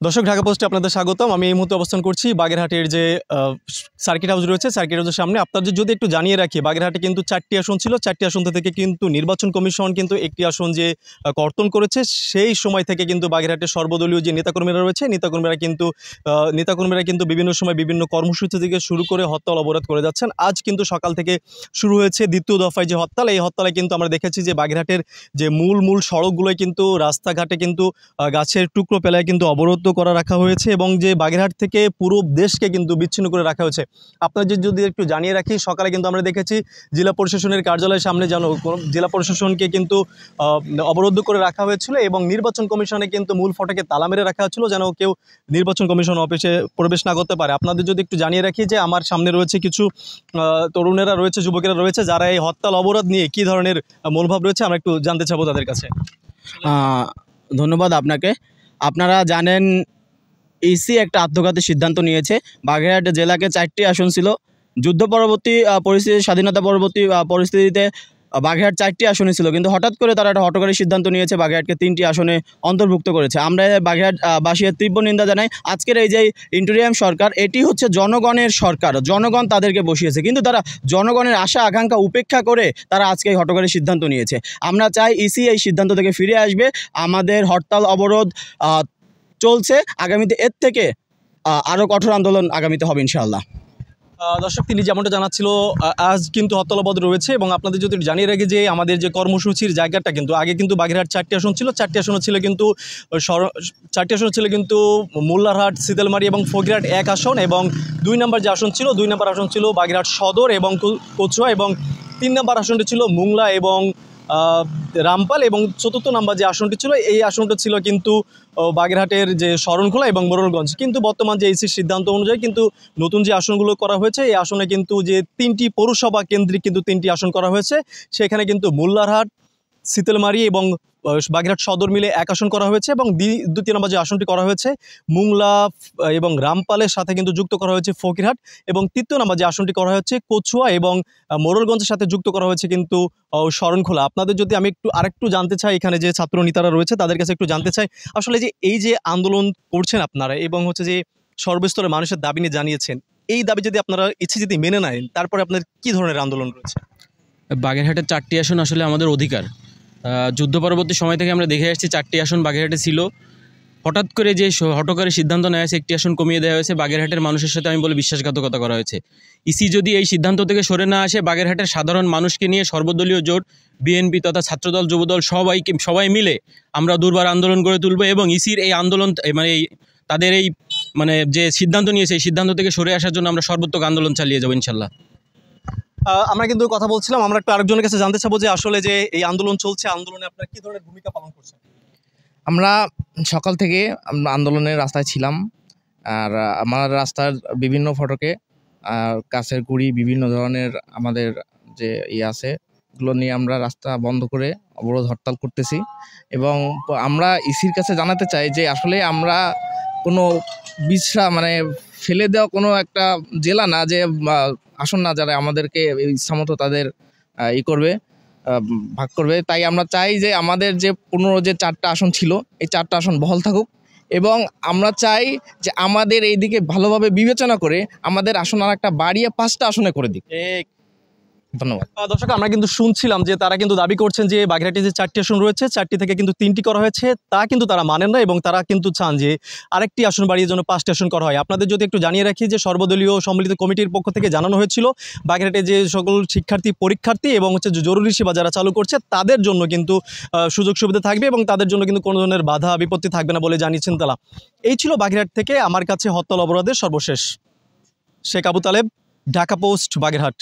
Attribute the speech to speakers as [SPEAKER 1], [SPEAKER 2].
[SPEAKER 1] দর্শক, ঢাকা পোস্টে আপনাদের স্বাগতম। আমি এই মুহূর্তে অবস্থান করছি বাগেরহাটের যে সার্কিট হাউস রয়েছে, সার্কিট হাউসের সামনে। আপনাদের যদি একটু জানিয়ে রাখি, বাগেরহাটে কিন্তু 4টি আসন ছিল। 4টি আসন থেকে কিন্তু নির্বাচন কমিশন কিন্তু একটি আসন যে কর্তন করেছে, সেই সময় থেকে কিন্তু বাগেরহাটের সর্বদলীয় যে নেতাকর্মীরা রয়েছে, নেতাকর্মীরা কিন্তু বিভিন্ন সময় বিভিন্ন কর্মসূচি থেকে শুরু করে হরতাল অবরোধ করে যাচ্ছেন। আজ কিন্তু সকাল থেকে শুরু হয়েছে দ্বিতীয় দফায় যে হরতাল। এই হরতালে কিন্তু আমরা দেখেছি যে বাগেরহাটের যে মূল সড়কগুলোয় কিন্তু রাস্তাঘাটে কিন্তু গাছের টুকরো পেলায় কিন্তু অবরোধ করা রাখা হয়েছে, এবং যে বাগেরহাট থেকে পুরো দেশকে কিন্তু বিচ্ছিন্ন করে রাখা হয়েছে। আপনাদের যদি একটু জানিয়ে রাখি, সকালে কিন্তু আমরা দেখেছি জেলা প্রশাসনের কার্যালয়ের সামনে যেন জেলা প্রশাসনকে কিন্তু অবরুদ্ধ করে রাখা হয়েছিল, এবং নির্বাচন কমিশনে কিন্তু মূল ফটকে তালা মেরে রাখা হয়েছিল যেন কেউ নির্বাচন কমিশন অফিসে প্রবেশ না করতে পারে। আপনাদের যদি একটু জানিয়ে রাখি যে আমার সামনে রয়েছে কিছু তরুণেরা রয়েছে, যুবকেরা রয়েছে, যারা এই হরতাল অবরোধ নিয়ে কী ধরনের মনোভাব রয়েছে আমরা একটু জানতে চাবো তাদের কাছে।
[SPEAKER 2] ধন্যবাদ আপনাকে। আপনারা জানেন ইসি একটা আত্মঘাতী সিদ্ধান্ত নিয়েছে। বাগেরহাট জেলাকে 4টি আসন ছিল। যুদ্ধ পরবর্তী পরিস্থিতি, স্বাধীনতা পরবর্তী পরিস্থিতিতে বাগেরহাট 4টি আসনই ছিল, কিন্তু হঠাৎ করে তারা একটা হঠকারী সিদ্ধান্ত নিয়েছে, বাগেরহাটকে 3টি আসনে অন্তর্ভুক্ত করেছে। আমরা বাগেরহাট বাসীর তীব্র নিন্দা জানাই। আজকের এই যে ইন্টারিয়াম সরকার, এটি হচ্ছে জনগণের সরকার, জনগণ তাদেরকে বসিয়েছে, কিন্তু তারা জনগণের আশা আকাঙ্ক্ষা উপেক্ষা করে তারা আজকে এই হঠকারী সিদ্ধান্ত নিয়েছে। আমরা চাই ইসি এই সিদ্ধান্ত থেকে ফিরে আসবে। আমাদের হরতাল অবরোধ চলছে, আগামীতে এর থেকে আরও কঠোর আন্দোলন আগামীতে হবে ইনশাআল্লাহ।
[SPEAKER 1] দর্শক, তিনি যেমনটা জানাচ্ছিল, আজ কিন্তু হরতাল অবরোধ রয়েছে, এবং আপনাদের যদি জানিয়ে রাখি যে আমাদের যে কর্মসূচির জায়গাটা কিন্তু আগে কিন্তু বাগেরহাট 4টি আসন ছিল। 4টি আসন ছিল কিন্তু মোল্লারহাট, শীতলমারি এবং ফকিরহাট 1 আসন, এবং 2 নম্বর যে আসন ছিল, 2 নম্বর আসন ছিল বাগেরহাট সদর এবং কচুয়া, এবং 3 নম্বর আসনটি ছিল মোংলা এবং রামপাল, এবং 4র্থ নম্বর যে আসনটি ছিল, এই আসনটা ছিল কিন্তু বাগেরহাটের যে শরণখোলা এবং মোড়লগঞ্জ। কিন্তু বর্তমান যে ইসির সিদ্ধান্ত অনুযায়ী কিন্তু নতুন যে আসনগুলো করা হয়েছে, এই আসনে কিন্তু যে 3টি পৌরসভা কেন্দ্রিক কিন্তু 3টি আসন করা হয়েছে। সেখানে কিন্তু মোল্লারহাট, শীতলমারি এবং বাগেরহাট সদর মিলে 1 আসন করা হয়েছে, এবং দ্বিতীয় নম্বর যে আসনটি করা হয়েছে মোংলা এবং রামপালের সাথে কিন্তু যুক্ত করা হয়েছে ফকিরহাট, এবং 3য় নম্বর যে আসনটি করা হয়েছে কচুয়া এবং মোড়লগঞ্জের সাথে যুক্ত করা হয়েছে কিন্তু শরণখোলা। আপনাদের যদি আমি আরেকটু জানতে চাই, এখানে যে ছাত্র নেতারা রয়েছে তাদের কাছে একটু জানতে চাই, আসলে যে এই যে আন্দোলন করছেন আপনারা, এবং হচ্ছে যে সর্বস্তরের মানুষের দাবি নিয়ে জানিয়েছেন, এই দাবি যদি আপনারা যদি মেনে নেন, তারপরে আপনার কী ধরনের আন্দোলন রয়েছে?
[SPEAKER 2] বাগেরহাটের 4টি আসন আসলে আমাদের অধিকার। যুদ্ধ পরবর্তী সময় থেকে আমরা দেখে আসছি 4টি আসন বাগেরহাটে ছিল। হঠাৎ করে যে হঠকারী সিদ্ধান্ত নেওয়া হয়েছে, 1টি আসন কমিয়ে দেওয়া হয়েছে, বাগেরহাটের মানুষের সাথে আমি বলি বিশ্বাসঘাতকতা করা হয়েছে। ইসি যদি এই সিদ্ধান্ত থেকে সরে না আসে, বাগেরহাটের সাধারণ মানুষকে নিয়ে সর্বদলীয় জোট, বিএনপি তথা ছাত্রদল, যুবদল সবাই মিলে আমরা দুর্বার আন্দোলন গড়ে তুলব, এবং ইসির এই আন্দোলন তাদের যে সিদ্ধান্ত নিয়েছে, এই সিদ্ধান্ত থেকে সরে আসার জন্য আমরা সর্বোত্তক আন্দোলন চালিয়ে যাবো ইনশাল্লাহ।
[SPEAKER 1] আমরা কিন্তু কথা বলছিলাম, আমরা একটু আরেকজনের কাছে জানতে চাবো যে আসলে যে এই আন্দোলন চলছে, আন্দোলনে আপনারা কী ধরনের ভূমিকা পালন করছেন?
[SPEAKER 3] আমরা সকাল থেকে আন্দোলনের রাস্তায় ছিলাম, আর আমার রাস্তার বিভিন্ন ফটকে গাছের গুঁড়ি, বিভিন্ন ধরনের আমাদের যে আছে, এগুলো নিয়ে আমরা রাস্তা বন্ধ করে অবরোধ হরতাল করতেছি। এবং আমরা ইসির কাছে জানাতে চাই যে আসলে আমরা কোনো ফেলে দেওয়া কোনো একটা জেলা না, যে আসন না, যারা আমাদেরকে ইচ্ছামতো তাদের করবে, ভাগ করবে। তাই আমরা চাই যে আমাদের যে 4টা আসন ছিল, এই 4টা আসন বহাল থাকুক, এবং আমরা চাই যে আমাদের এই দিকে ভালোভাবে বিবেচনা করে আমাদের আসন আর একটা বাড়িয়ে 5টা আসনে করে দিক। ধন্যবাদ।
[SPEAKER 1] দর্শক, আমরা কিন্তু শুনছিলাম যে তারা কিন্তু দাবি করছেন যে বাগেরহাটে যে 4টি আসন রয়েছে, 4টি থেকে কিন্তু 3টি করা হয়েছে, তা কিন্তু তারা মানেন না, এবং তারা কিন্তু চান যে আরেকটি আসন বাড়িয়ে যেন 5টি আসন করা হয়। আপনাদের যদি একটু জানিয়ে রাখি যে সর্বদলীয় সম্মিলিত কমিটির পক্ষ থেকে জানানো হয়েছিল বাগেরহাটে যে সকল পরীক্ষার্থী এবং হচ্ছে যে জরুরি সেবা যারা চালু করছে, তাদের জন্য কিন্তু সুযোগ সুবিধা থাকবে, এবং তাদের জন্য কিন্তু কোনো ধরনের বাধা বিপত্তি থাকবে না বলে জানিয়েছেন তারা। এই ছিল বাগেরহাট থেকে আমার কাছে হরতাল অবরোধের সর্বশেষ। শেখ আবু তালেব, ঢাকা পোস্ট, বাগেরহাট।